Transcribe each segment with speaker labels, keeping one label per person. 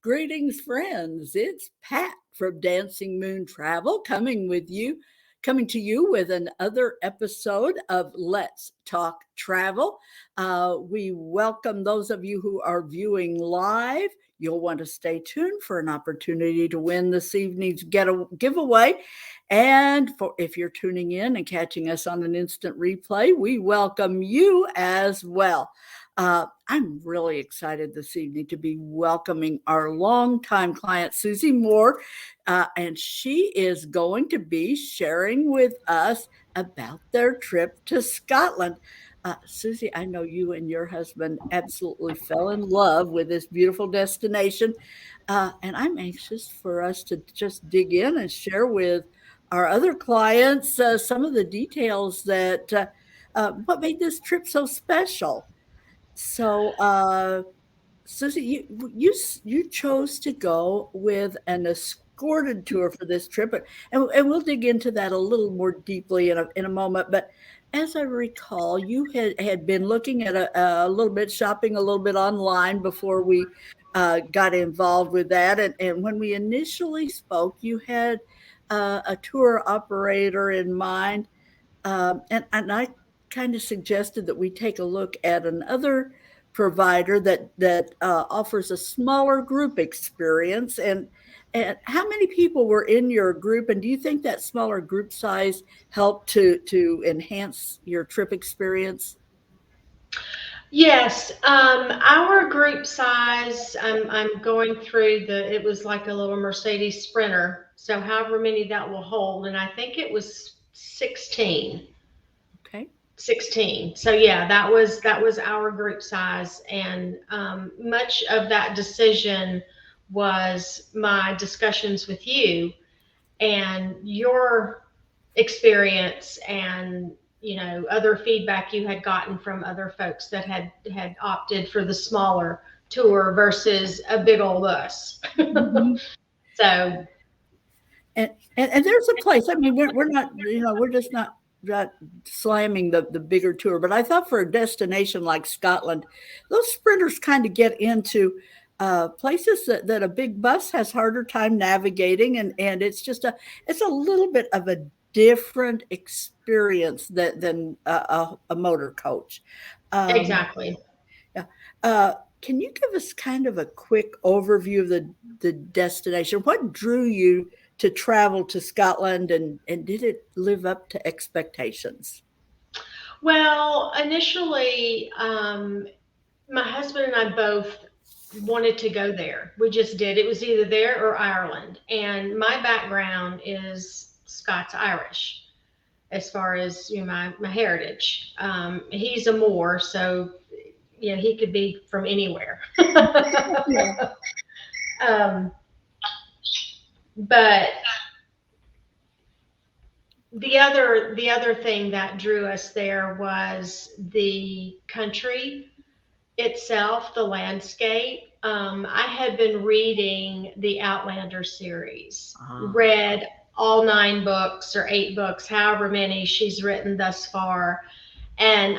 Speaker 1: Greetings, friends. It's Pat from Dancing Moon Travel coming to you with another episode of Let's Talk Travel. We welcome those of you who are viewing live. You'll want to stay tuned for an opportunity to win this evening's giveaway. And if you're tuning in and catching us on an instant replay, we welcome you as well. I'm really excited this evening to be welcoming our longtime client, Susie Moore, and she is going to be sharing with us about their trip to Scotland. Susie, I know you and your husband absolutely fell in love with this beautiful destination, and I'm anxious for us to just dig in and share with our other clients some of the details that what made this trip so special. So, Susie, you chose to go with an escorted tour for this trip, and we'll dig into that a little more deeply in a moment. But as I recall, you had been looking at a little bit, shopping a little bit online before we got involved with that. And when we initially spoke, you had a tour operator in mind, and I kind of suggested that we take a look at another provider that offers a smaller group experience. And how many people were in your group? And do you think that smaller group size helped to enhance your trip experience?
Speaker 2: Yes, our group size, I'm going through it was like a little Mercedes Sprinter. So however many that will hold, and I think it was 16.
Speaker 1: Okay.
Speaker 2: 16. So yeah, that was our group size, and much of that decision was my discussions with you and your experience, and other feedback you had gotten from other folks that had opted for the smaller tour versus a big old bus.
Speaker 1: Mm-hmm.
Speaker 2: So
Speaker 1: And there's a place. I mean, we're not, we're just not slamming the bigger tour. But I thought for a destination like Scotland, those sprinters kind of get into places that a big bus has harder time navigating, and it's a little bit of a different experience than a motor coach. Um,
Speaker 2: exactly.
Speaker 1: yeah. Can you give us kind of a quick overview of the destination? What drew you to travel to Scotland, and did it live up to expectations?
Speaker 2: Well, initially, my husband and I both wanted to go there. We just did. It was either there or Ireland. And my background is Scots Irish as far as my heritage. He's a Moor, so he could be from anywhere.
Speaker 1: Yeah.
Speaker 2: um, but the other thing that drew us there was the country itself, the landscape. I had been reading the Outlander series,
Speaker 1: Ah.
Speaker 2: read all 9 books or 8 books, however many she's written thus far. And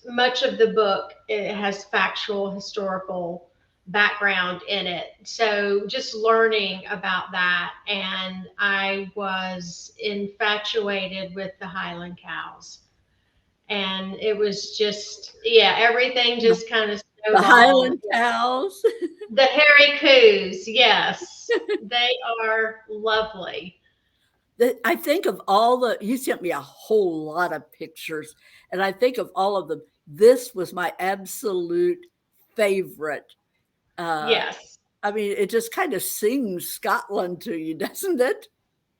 Speaker 2: much of the book, it has factual, historical background in it. So just learning about that. And I was infatuated with the Highland cows. And it was just, yeah, everything just kind of
Speaker 1: The
Speaker 2: snowballed.
Speaker 1: Highland cows.
Speaker 2: The hairy coos, yes, they are lovely.
Speaker 1: I think of all you sent me a whole lot of pictures, and I think of all of them. This was my absolute favorite. Uh,
Speaker 2: Yes,
Speaker 1: I mean, it just kind of sings Scotland to you, doesn't it?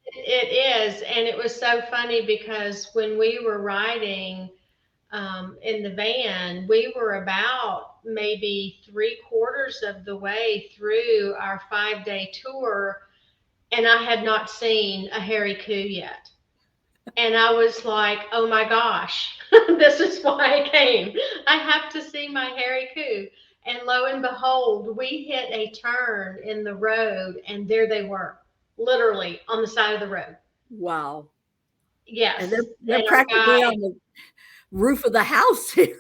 Speaker 2: it is. And it was so funny because when we were riding in the van, we were about maybe 3/4 of the way through our 5-day tour, and I had not seen a hairy coo yet. And I was like, oh my gosh, this is why I came. I have to see my hairy coo. And lo and behold, we hit a turn in the road, and there they were, literally on the side of the road.
Speaker 1: Wow. And
Speaker 2: Yes.
Speaker 1: they're
Speaker 2: And our
Speaker 1: practically
Speaker 2: guide,
Speaker 1: on the roof of the house here.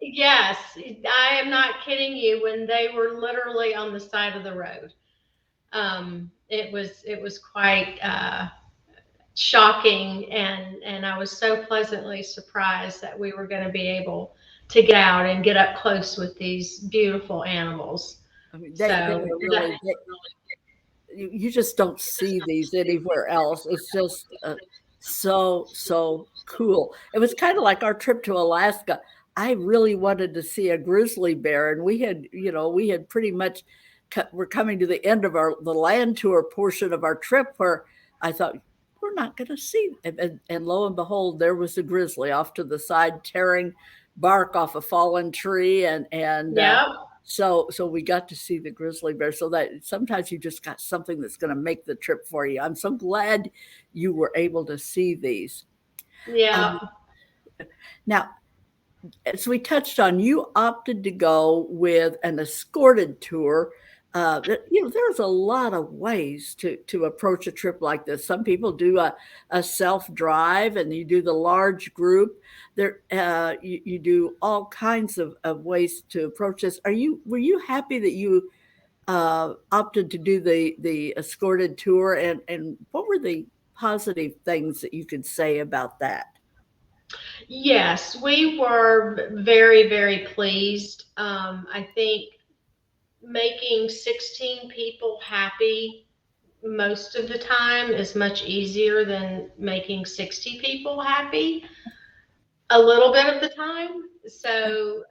Speaker 2: Yes, I am not kidding you. When they were literally on the side of the road, it was quite shocking, and I was so pleasantly surprised that we were going to be able to get out and get up close with these beautiful animals.
Speaker 1: I mean, they
Speaker 2: So
Speaker 1: are really, you just don't see these anywhere else. It's just so cool. It was kind of like our trip to Alaska. I really wanted to see a grizzly bear, and we had pretty much we're coming to the end of the land tour portion of our trip where I thought we're not going to see, and lo and behold, there was a grizzly off to the side tearing bark off a fallen tree, and
Speaker 2: yep,
Speaker 1: so we got to see the grizzly bear. So that sometimes you just got something that's going to make the trip for you. I'm so glad you were able to see these.
Speaker 2: yep.
Speaker 1: Um, Now, as we touched on, you opted to go with an escorted tour. There's a lot of ways to approach a trip like this. Some people do a self drive, and you do the large group. You do all kinds of ways to approach this. Were you happy that you opted to do the escorted tour, and what were the positive things that you could say about that?
Speaker 2: Yes, we were very, very pleased. I think making 16 people happy most of the time is much easier than making 60 people happy a little bit of the time. So,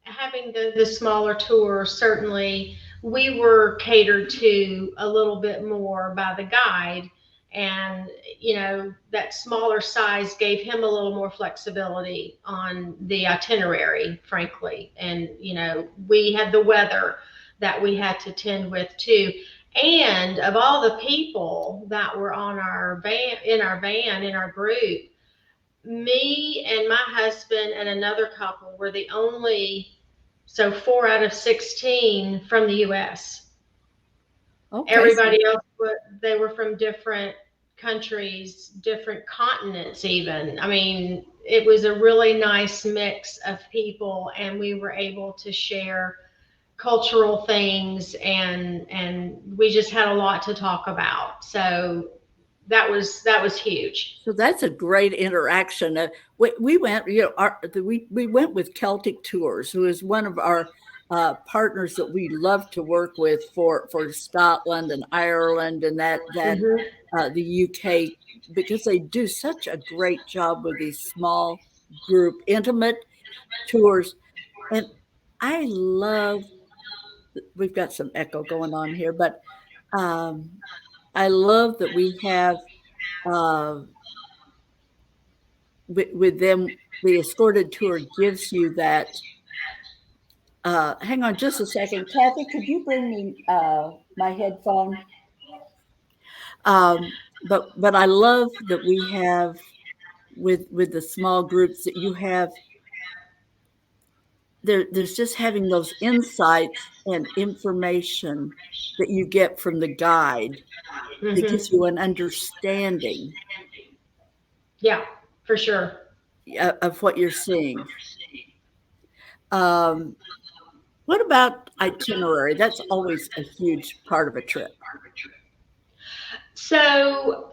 Speaker 2: having the smaller tour, certainly we were catered to a little bit more by the guide. And, that smaller size gave him a little more flexibility on the itinerary, frankly. And, we had the weather that we had to tend with too. And of all the people that were on in our group, me and my husband and another couple were the only, so 4 out of 16 from the US.
Speaker 1: Okay, so
Speaker 2: Everybody else, they were from different countries, different continents, even. I mean, it was a really nice mix of people, and we were able to share cultural things, and we just had a lot to talk about. So that was huge.
Speaker 1: So that's a great interaction. We went, we went with Celtic Tours, who is one of our partners that we love to work with for Scotland and Ireland and
Speaker 2: Hmm.
Speaker 1: the UK, because they do such a great job with these small group, intimate tours. And I love. We've got some echo going on here, but um, I love that we have. Uh, with them, the escorted tour gives you that. Hang on just a second. Kathy, could you bring me my headphone? But I love that we have with the small groups that you have there's just having those insights and information that you get from the guide that gives
Speaker 2: Hmm.
Speaker 1: you an understanding
Speaker 2: Yeah, for sure.
Speaker 1: of what you're seeing. Um, what about itinerary? That's always a huge part of a trip.
Speaker 2: So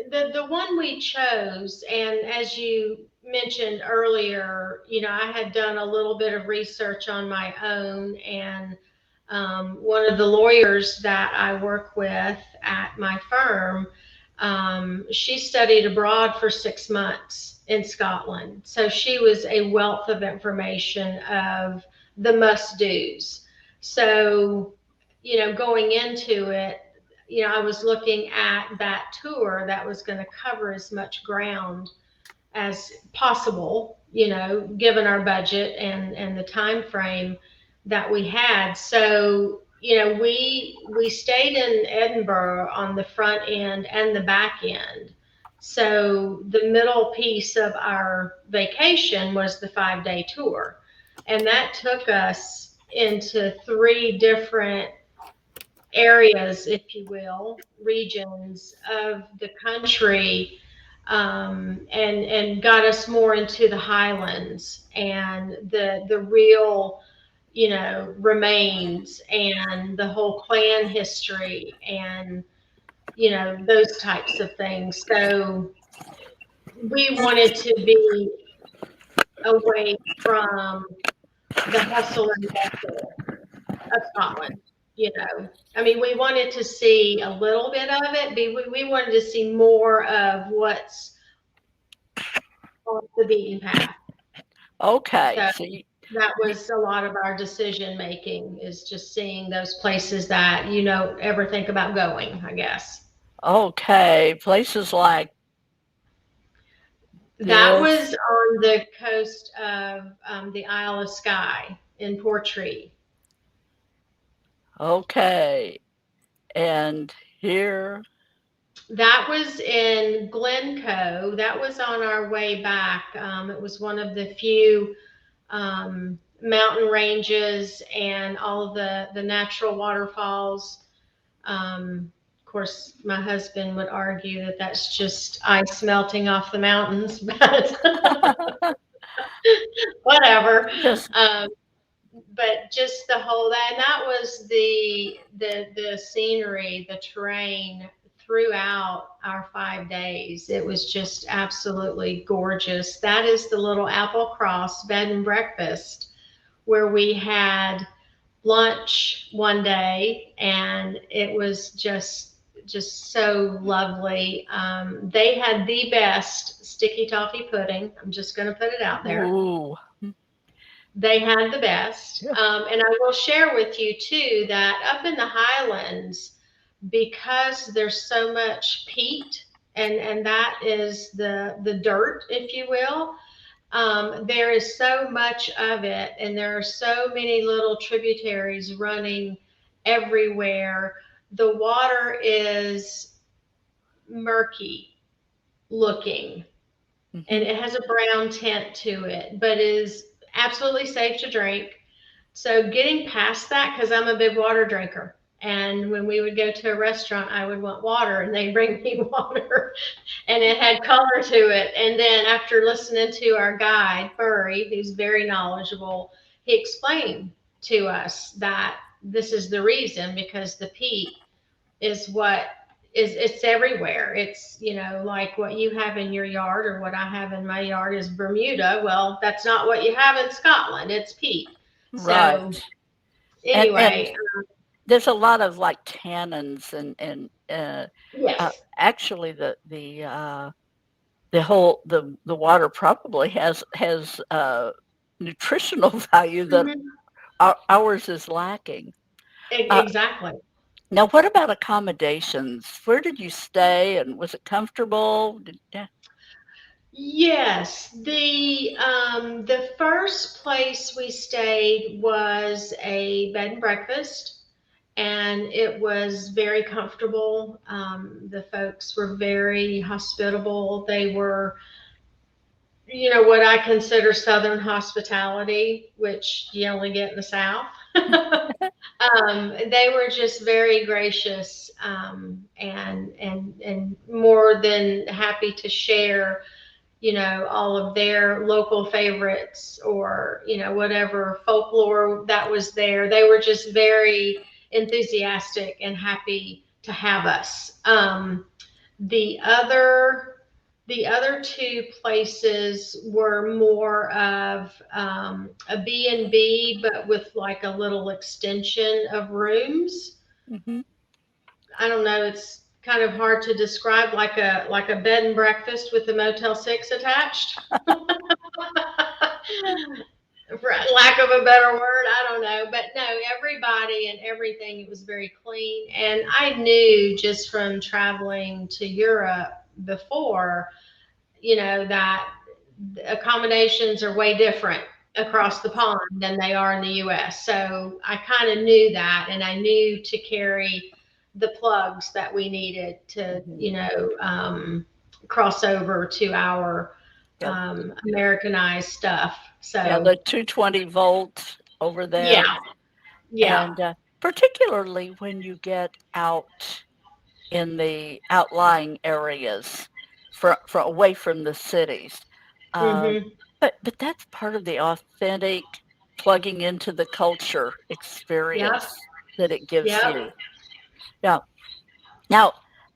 Speaker 2: the one we chose, and as you mentioned earlier, I had done a little bit of research on my own, and one of the lawyers that I work with at my firm, she studied abroad for 6 months in Scotland, so she was a wealth of information of the must dos. So, going into it, I was looking at that tour that was going to cover as much ground as possible, given our budget and the time frame that we had. So, we stayed in Edinburgh on the front end and the back end. So the middle piece of our vacation was the 5-day tour. And that took us into 3 different areas, if you will, regions of the country, and got us more into the highlands and the real, remains and the whole clan history and those types of things. So we wanted to be away from the hustle and bustle of Scotland. I mean, we wanted to see a little bit of it, but we wanted to see more of what's off the beaten path.
Speaker 1: Okay.
Speaker 2: So
Speaker 1: So
Speaker 2: that was a lot of our decision making, is just seeing those places that you don't ever think about going, I guess.
Speaker 1: okay, places like
Speaker 2: That
Speaker 1: this.
Speaker 2: was on the coast of the Isle of Skye in Portree.
Speaker 1: Okay. And here.
Speaker 2: That was in Glencoe. That was on our way back. It was one of the few mountain ranges and all of the natural waterfalls. Of course, my husband would argue that that's just ice melting off the mountains, but whatever.
Speaker 1: Just
Speaker 2: Um, but just the whole that, and that was the scenery, the terrain throughout our 5 days. It was just absolutely gorgeous. That is the little Apple Cross bed and breakfast where we had lunch one day, and it was just so lovely. They had the best sticky toffee pudding. I'm just going to put it out there.
Speaker 1: ooh.
Speaker 2: They had the best.
Speaker 1: Yeah.
Speaker 2: And I will share with you too that up in the highlands, because there's so much peat, and that is the dirt, if you will. There is so much of it, and there are so many little tributaries running everywhere. The water is murky looking, and
Speaker 1: Mhm.
Speaker 2: it has a brown tint to it, but is absolutely safe to drink. So getting past that, because I'm a big water drinker, and when we would go to a restaurant, I would want water, and they bring me water, and it had color to it. And then after listening to our guide, Furry, who's very knowledgeable, he explained to us that this is the reason, because the peat is what it's everywhere. It's, like what you have in your yard or what I have in my yard is Bermuda. Well, that's not what you have in Scotland. It's peat. So
Speaker 1: Right. And
Speaker 2: anyway,
Speaker 1: there's a lot of like tannins and
Speaker 2: yes.
Speaker 1: actually the whole the water probably has nutritional value that
Speaker 2: Hmm.
Speaker 1: ours is lacking. Uh,
Speaker 2: Exactly.
Speaker 1: Now, what about accommodations? Where did you stay, and was it comfortable? Yeah.
Speaker 2: Yes, the first place we stayed was a bed and breakfast, and it was very comfortable. The folks were very hospitable. They were, what I consider Southern hospitality, which you only get in the South. They were just very gracious, and more than happy to share, all of their local favorites, or, whatever folklore that was there. They were just very enthusiastic and happy to have us. The other the other two places were more of a B&B, but with like a little extension of rooms.
Speaker 1: Hmm.
Speaker 2: I don't know, it's kind of hard to describe, like a bed and breakfast with the Motel 6 attached. For lack of a better word, I don't know. But no, everybody and everything, it was very clean. And I knew just from traveling to Europe before, that accommodations are way different across the pond than they are in the US. So I kind of knew that, and I knew to carry the plugs that we needed to,
Speaker 1: Hmm.
Speaker 2: cross over to our
Speaker 1: Yeah.
Speaker 2: Americanized stuff.
Speaker 1: Yeah,
Speaker 2: So
Speaker 1: the 220 volt over there,
Speaker 2: yeah, yeah.
Speaker 1: and particularly when you get out in the outlying areas. for away from the cities. Uh,
Speaker 2: Mm-hmm.
Speaker 1: but that's part of the authentic plugging into the culture
Speaker 2: Yep.
Speaker 1: experience that it gives
Speaker 2: Yep.
Speaker 1: you. Yeah. Now,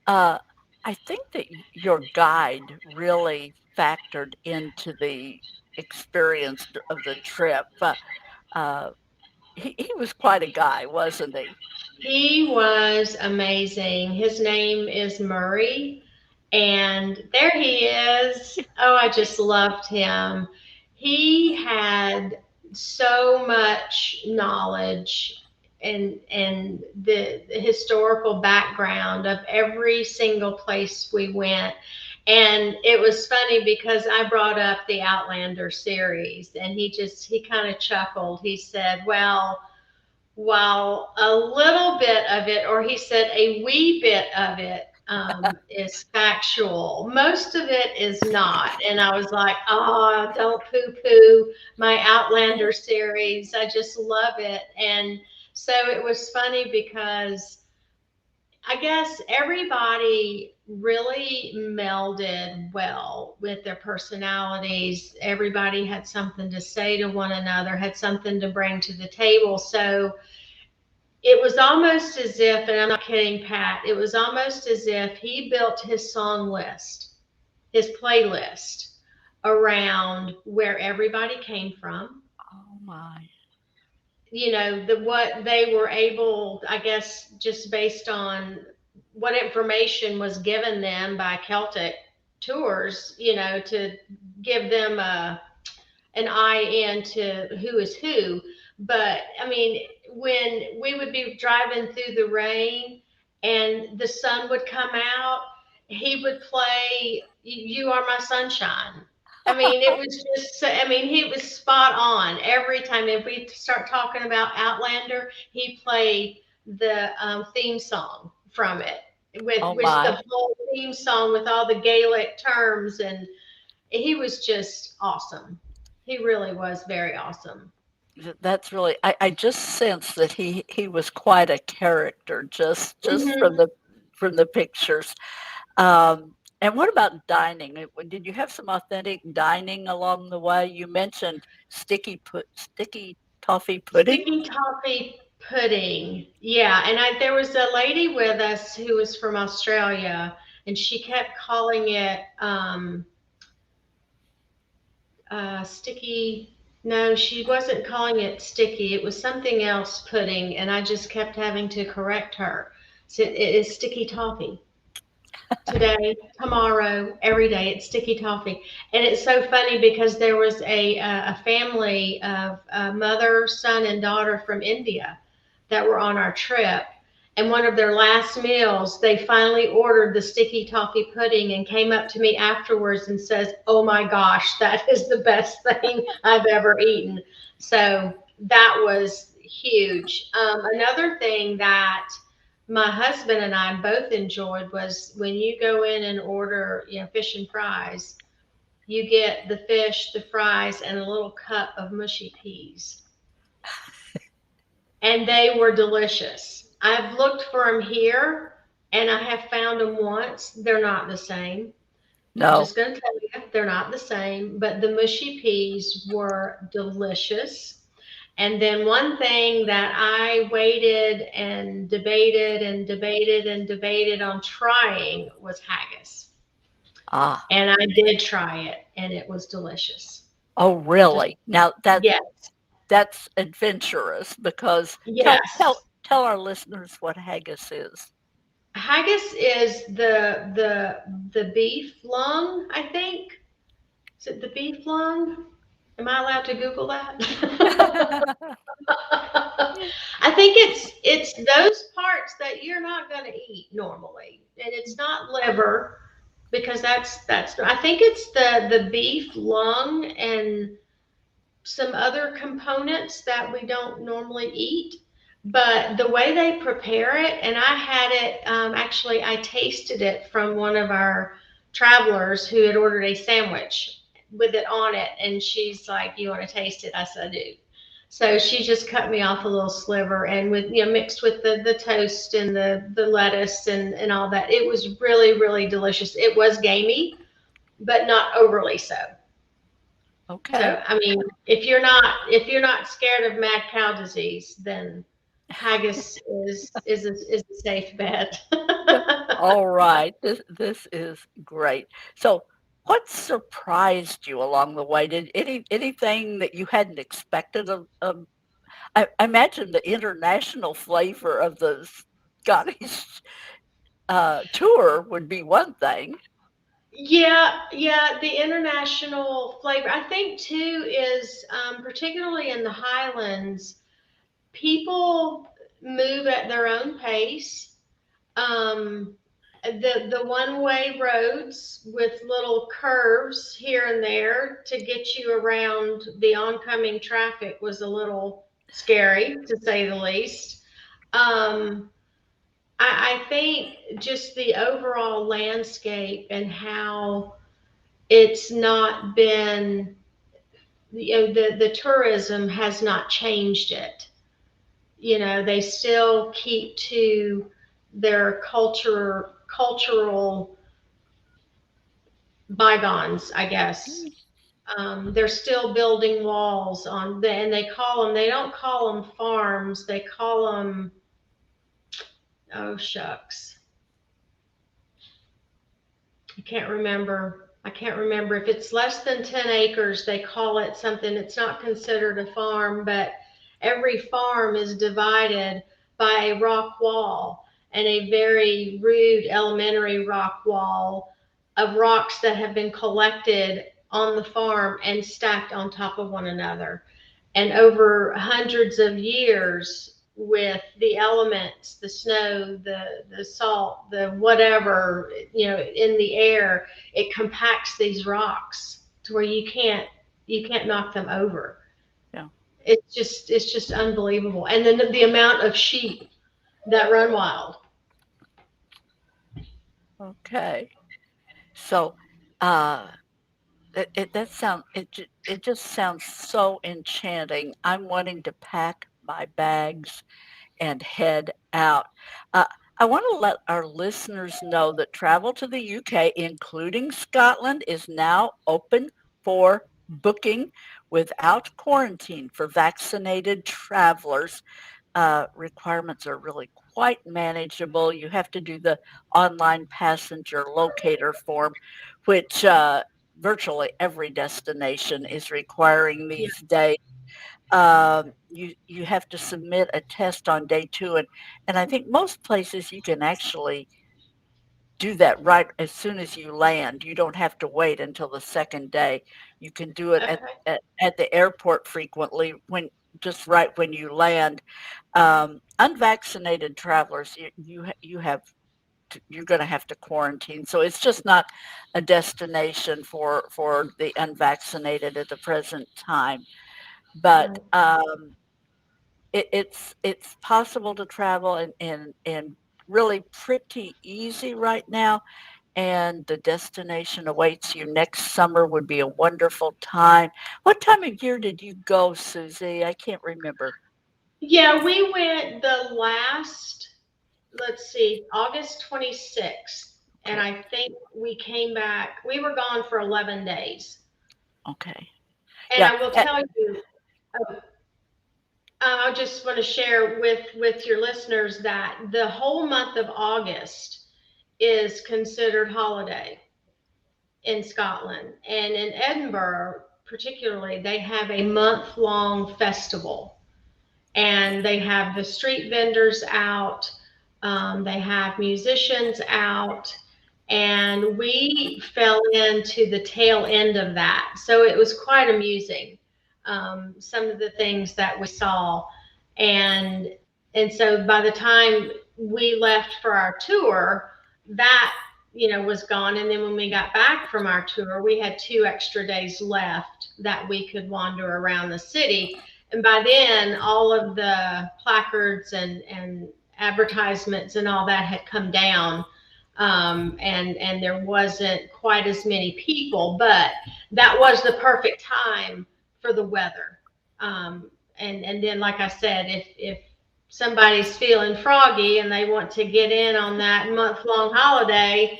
Speaker 1: uh, I think that your guide really factored into the experience of the trip. Uh, he was quite a guy, wasn't he?
Speaker 2: He was amazing. His name is Murray, and there he is. Oh, I just loved him. He had so much knowledge and the historical background of every single place we went. And it was funny because I brought up the Outlander series, and he kind of chuckled. He said, "Well, while a little bit of it, or he said a wee bit of it, is factual, most of it is not." And I was like, oh, don't poo poo my Outlander series. I just love it. And so it was funny because I guess everybody really melded well with their personalities. Everybody had something to say to one another, had something to bring to the table. So it was almost as if, and I'm not kidding, Pat, it was almost as if he built his song list, his playlist around where everybody came from.
Speaker 1: Oh my.
Speaker 2: You know, the what they were able, I guess, just based on what information was given them by Celtic tours, to give them an eye into who is who. But I mean, when we would be driving through the rain and the sun would come out, he would play "You Are My Sunshine." I mean, it was just, I mean, he was spot on every time. If we start talking about Outlander, he played the theme song from it, with
Speaker 1: Oh
Speaker 2: which
Speaker 1: my.
Speaker 2: the whole theme song with all the Gaelic terms, and he was just awesome. He really was very awesome.
Speaker 1: That's really I just sense that he was quite a character just
Speaker 2: Hmm.
Speaker 1: from the pictures. And what about dining? Did you have some authentic dining along the way? You mentioned sticky toffee pudding.
Speaker 2: Sticky toffee pudding. Yeah, and there was a lady with us who was from Australia, and she kept calling it sticky. No, she wasn't calling it sticky. It was something else pudding, and I just kept having to correct her. So it is sticky toffee. Today, tomorrow, every day. It's sticky toffee, and it's so funny because there was a family of mother, son, and daughter from India that were on our trip. And one of their last meals, they finally ordered the sticky toffee pudding and came up to me afterwards and says, "Oh my gosh, that is the best thing I've ever eaten." So that was huge. Another thing that my husband and I both enjoyed was when you go in and order, fish and fries, you get the fish, the fries, and a little cup of mushy peas. And they were delicious. I've looked for them here and I have found them once. They're not the same. I'm
Speaker 1: No.
Speaker 2: just going to tell you, they're not the same, but the mushy peas were delicious. And then one thing that I waited and debated and debated and debated on trying was haggis.
Speaker 1: Ah.
Speaker 2: And I did try it and it was delicious.
Speaker 1: Oh,
Speaker 2: Just,
Speaker 1: really? Now
Speaker 2: yes.
Speaker 1: that's adventurous because
Speaker 2: Yes.
Speaker 1: tell our listeners what haggis is.
Speaker 2: Haggis is the beef lung, I think. Is it the beef lung? Am I allowed to Google that? I think it's those parts that you're not going to eat normally, and it's not liver because that's. I think it's the beef lung and some other components that we don't normally eat. But the way they prepare it, and I had it, actually, I tasted it from one of our travelers who had ordered a sandwich with it on it. And she's like, "You want to taste it?" I said, "I do." So she just cut me off a little sliver and with, mixed with the toast and the lettuce and all that. It was really, really delicious. It was gamey, but not overly so.
Speaker 1: Okay.
Speaker 2: So, I mean, if you're not scared of mad cow disease, then haggis is a safe bet.
Speaker 1: All right. This is great. So, what surprised you along the way? Did anything that you hadn't expected of I imagine the international flavor of the Scottish tour would be one thing.
Speaker 2: Yeah, yeah, the international flavor. I think too is particularly in the Highlands, people move at their own pace. Um, the one-way roads with little curves here and there to get you around the oncoming traffic was a little scary, to say the least. Um, I think just the overall landscape and how it's not been, the tourism has not changed it. They still keep to their cultural bygones, I guess. They're still building walls and they don't call them farms, they call them, oh shucks, I can't remember if it's less than 10 acres, they call it something. It's not considered a farm, but every farm is divided by a rock wall, and a very rude elementary rock wall of rocks that have been collected on the farm and stacked on top of one another. And over hundreds of years, with the elements, the snow, the salt, the whatever, in the air, it compacts these rocks to where you can't knock them over.
Speaker 1: Yeah.
Speaker 2: It's just unbelievable. And then the amount of sheep that run wild.
Speaker 1: Okay. So, uh, it just sounds so enchanting. I'm wanting to pack my bags and head out. Uh, I want to let our listeners know that travel to the UK, including Scotland, is now open for booking without quarantine for vaccinated travelers. Requirements are really quite manageable. You have to do the online passenger locator form, which virtually every destination is requiring
Speaker 2: Yeah.
Speaker 1: these days. You have to submit a test on day 2, and I think most places you can actually do that right as soon as you land. You don't have to wait until the second day. You can do it
Speaker 2: Okay.
Speaker 1: at the airport frequently when just right when you land. Unvaccinated travelers, you have you're going to have to quarantine. So it's just not a destination for the unvaccinated at the present time. But
Speaker 2: Right.
Speaker 1: it's possible to travel and really pretty easy right now. And the destination awaits you next summer would be a wonderful time. What time of year did you go, Susie? I can't remember.
Speaker 2: Yeah, we went the last, let's see, August 26th. And
Speaker 1: Okay.
Speaker 2: I think we came back, we were gone for 11 days.
Speaker 1: Okay.
Speaker 2: And
Speaker 1: Yeah.
Speaker 2: I will tell you, I just want to share with your listeners that the whole month of August is considered holiday in Scotland. And in Edinburgh, particularly, they have a month-long festival. And they have the street vendors out, they have musicians out, and we fell into the tail end of that. So it was quite amusing, some of the things that we saw. And and so by the time we left for our tour, that was gone. And then when we got back from our tour, we had 2 extra days left that we could wander around the city. And by then, all of the placards and advertisements and all that had come down, and there wasn't quite as many people. But that was the perfect time for the weather. And then, like I said, if somebody's feeling froggy and they want to get in on that month long holiday,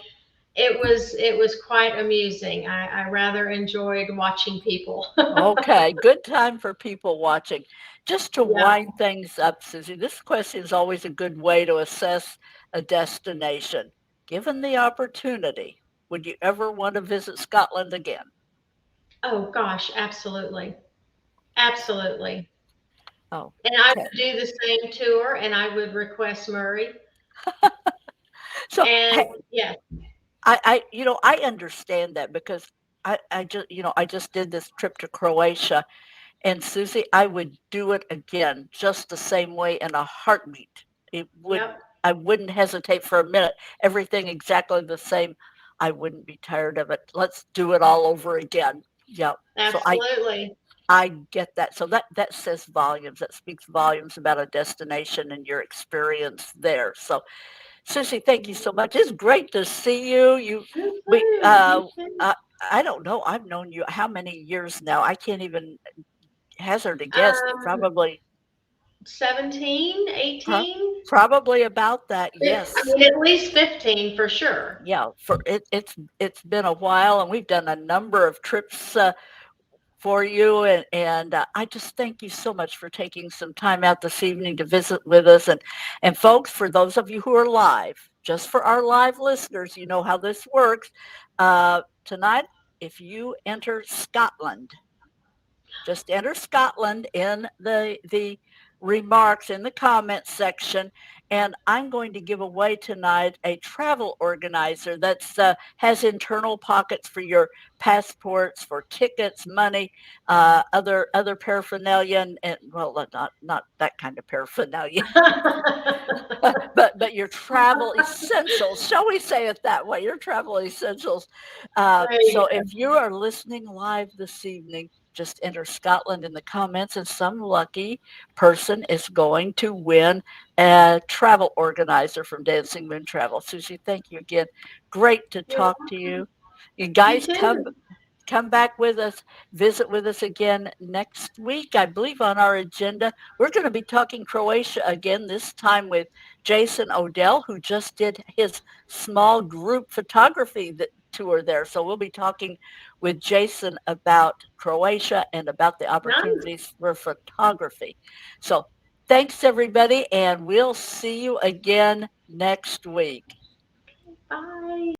Speaker 2: it was quite amusing. I rather enjoyed watching people.
Speaker 1: Okay, good time for people watching. Just to
Speaker 2: Yeah.
Speaker 1: wind things up, Susie, this question is always a good way to assess a destination. Given the opportunity, would you ever want to visit Scotland again?
Speaker 2: Oh gosh, absolutely. Absolutely.
Speaker 1: Oh,
Speaker 2: And I
Speaker 1: okay.
Speaker 2: would do the same tour and I would request Murray.
Speaker 1: So,
Speaker 2: And
Speaker 1: hey,
Speaker 2: yeah,
Speaker 1: I understand that because I just did this trip to Croatia. And Susie, I would do it again just the same way in a heartbeat. It would
Speaker 2: yep,
Speaker 1: I wouldn't hesitate for a minute. Everything exactly the same. I wouldn't be tired of it. Let's do it all over again. Yeah. So
Speaker 2: absolutely.
Speaker 1: I get that. So that says volumes. That speaks volumes about a destination and your experience there. So Susie, thank you so much. It's great to see you.
Speaker 2: You
Speaker 1: We
Speaker 2: too. You too.
Speaker 1: uh, I don't know. I've known you how many years now? I can't even hazard a guess.
Speaker 2: Um,
Speaker 1: Probably
Speaker 2: 17,
Speaker 1: pro
Speaker 2: 18.
Speaker 1: probably about that,
Speaker 2: I
Speaker 1: yes.
Speaker 2: mean, at least 15 for sure.
Speaker 1: Yeah, it's been a while, and we've done a number of trips, for you, and I just thank you so much for taking some time out this evening to visit with us, and folks, for those of you who are live, just for our live listeners, you know how this works. Tonight, if you enter Scotland, just enter Scotland in the remarks in the comments section, and I'm going to give away tonight a travel organizer that's has internal pockets for your passports, for tickets, money, other paraphernalia, and well, not that kind of paraphernalia, but your travel essentials. Shall we say it that way? Your travel essentials.
Speaker 2: There you
Speaker 1: So
Speaker 2: go.
Speaker 1: if you are listening live this evening, just enter Scotland in the comments, and some lucky person is going to win a travel organizer from Dancing Moon Travel. Susie, thank you again. Great to
Speaker 2: You're
Speaker 1: talk to
Speaker 2: welcome.
Speaker 1: you. You
Speaker 2: You
Speaker 1: guys
Speaker 2: too.
Speaker 1: come back with us, visit with us again next week. I believe on our agenda, we're going to be talking Croatia again, this time with Jason Odell, who just did his small group photography tour there. So we'll be talking with Jason about Croatia and about the
Speaker 2: Nice.
Speaker 1: opportunities for photography. So thanks, everybody, and we'll see you again next week.
Speaker 2: Bye.